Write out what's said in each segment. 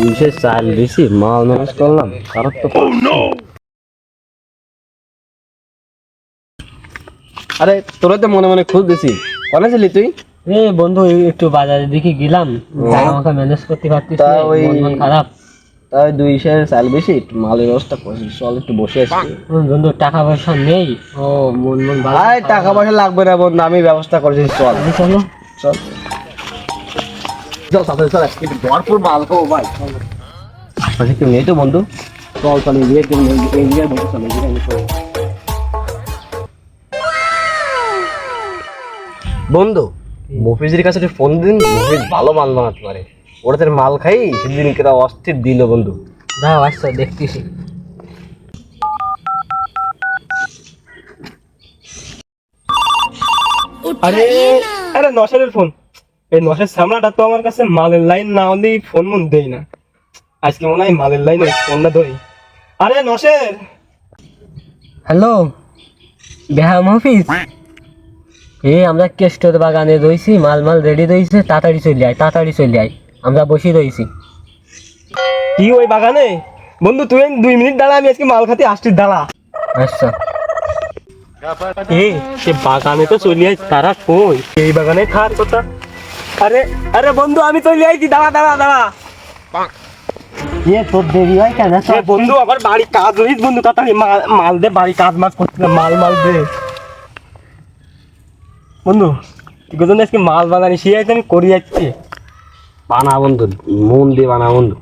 বিশেষ চাল বেশি মাল ম্যানেজ করলাম কারোর তো আরে তোরা তো মনে মনে খুঁজ দিছি কোনে ছিলি তুই? বন্ধু একটু বাজারের দিকে গেলাম, আমাকে ম্যানেজ করতে পারতিস না, মন খারাপ। তাই 200 চাল বেশি একটু মালের ব্যবস্থা করছিস, চল একটু বসে আসি। বন্ধু টাকা পয়সা নেই, মন ভালো। ভাই টাকা পয়সা লাগবে না বন্ধু, আমি ব্যবস্থা করছি, চল চলো চল চল সাথে চল একটু ভরপুর মাল খাবো ভাই। আচ্ছা কেউ নেই তো বন্ধু? চল চল এই জায়গায় বসে চল, এই জায়গায় বন্ধু মফিজের কাছে একটু ফোন দিন, মফিজ ভালো মাল বানাতে পারে, ওদের মাল খাই সেদিন কেরা অস্থির দিল বন্ধু। দাও আচ্ছা দেখতেছি। আরে আরে নশেরের ফোন, এই নশের সামনাটা তো আমার কাছে মালের লাইন না হলেই ফোন মন দেই না, আজকে মনে হয় মালের লাইনে ফোনটা ধরি। আরে নশের, হ্যালো বেহা মফিজ, আমরা কেষ্টর বাগানে রয়েছি, মাল রেডি রয়েছে, তাড়াতাড়ি চলে আয়, আমরা বসে রয়েছি। কি ওই বাগানে? বন্ধু তুই 2 মিনিট দাঁড়া, আমি আজকে মাল খাতে আসছি, দাঁড়া। আচ্ছা সে বাগানে তো চলে আই, তারা কই? এই বাগানে থার কথা। আরে আরে বন্ধু আমি চলে আইছি, দাঁড়া দাঁড়া দাঁড়া। তোর দেরি হয় কেন? বন্ধু আমার বাড়ি কাজ রইস বন্ধু, তাড়াতাড়ি মাল দে, বাড়ি কাজ মাছ করছিলাম, মাল দে বন্ধু। তুই কোথাও আজকে মাল বানানি শিখাইতে আমি করি যাচ্ছি। বানা বন্ধু, মন দিয়ে বানা বন্ধু।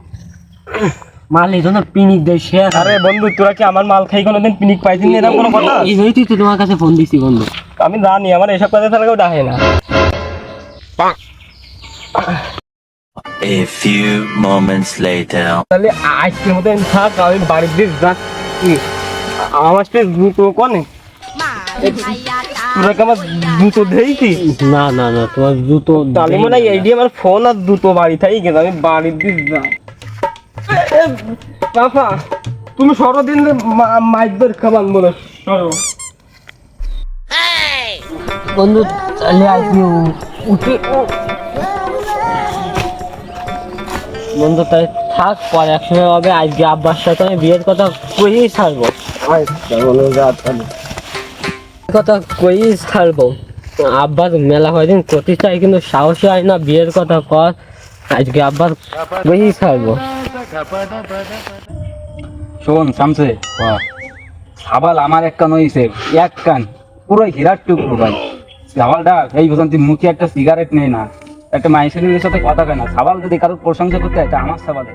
মাল এই জন্য পিনিক দেয় সে। আরে বন্ধু তোরা কি আমার মাল খাই কোনোদিন পিনিক পাইছিস না, এরকম কোনো কথা? এই জন্যই তো তোমার কাছে ফোন দিছি বন্ধু। আমি জানি আমার এসব কথা ছাড়া কেউ ডাকে না। A few moments later. তাহলে আজকের মতো থাক, আমি বাড়ির দিক যাচ্ছি। আমার সাথে জুতো কোনে? তোরা কি আমার জুতো দিয়েছি? না না না, তোমার জুতো তাহলে মনে হয় এইটি আমার ফোন আর জুতো বাড়ি থাকি গেছে, আমি বাড়ির দিক যাই। বাবা তুমি সরদিন মাইকদের খাবার বলো সরো বন্ধু, তাহলে আজকে উঠে বন্ধু, তাই থাক, পরে একসময় হবে। আজকে আব্বার সাথে আমি বিয়ের কথা কইই ছাড়বো, কথা কইই ছাড়বো। আব্বার মেলা কয়দিন করতে চাই কিন্তু সাহসী হয় না, বিয়ের কথা কর, আজকে আব্বার কইই ছাড়বো। শোন শামসে, সাবাল আমার এক কান হইছে, এক কান পুরো হীরার টুকরো ভাই। সাবালটা এই পর্যন্ত মুখে একটা সিগারেট নেই না, একটা মাইসেলের সাথে কথা কেন, সাবাল যদি কারোর প্রশংসা করতে হয় আমার সাবালে।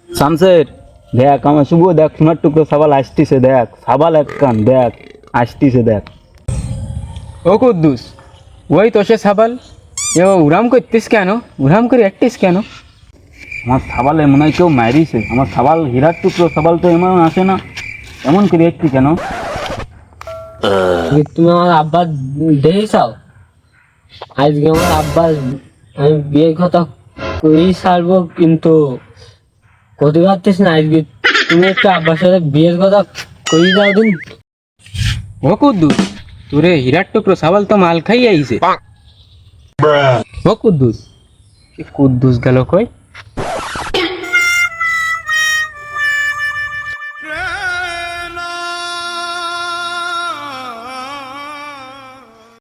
শামসের দেখ, আমার শুভ দেখ, সোনার টুকরো সাবাল আসতিছে, দেখ সাবাল এক কান, দেখ আসতিছে, দেখ। ও কুদ্দুস, ওই তো সে সাবাল, উড়াম করতিস কেন? উড়াম করে একটিস কেন? আমার সাবালে মনে হয় কেউ মারিছে, আমার সাবাল হীরার টুকরো, সাবাল তো এমন আসে না, এমন করে একটি কেন? তুমি আমার আব্বার দেখে চাও, আজকে আমার আব্বার আমি বিয়ের কথা করেই ছাড়বো, কিন্তু করতে পারতিস না। আজকে তুমি একটু আব্বার সাথে বিয়ের কথা করেই যাও দিন। ও কুদ্দুস, তোরে হীরার টুকরো সাবাল তো মাল খাই আইছে। ও কুদ্দুস, কুদ্দুস গেল কই?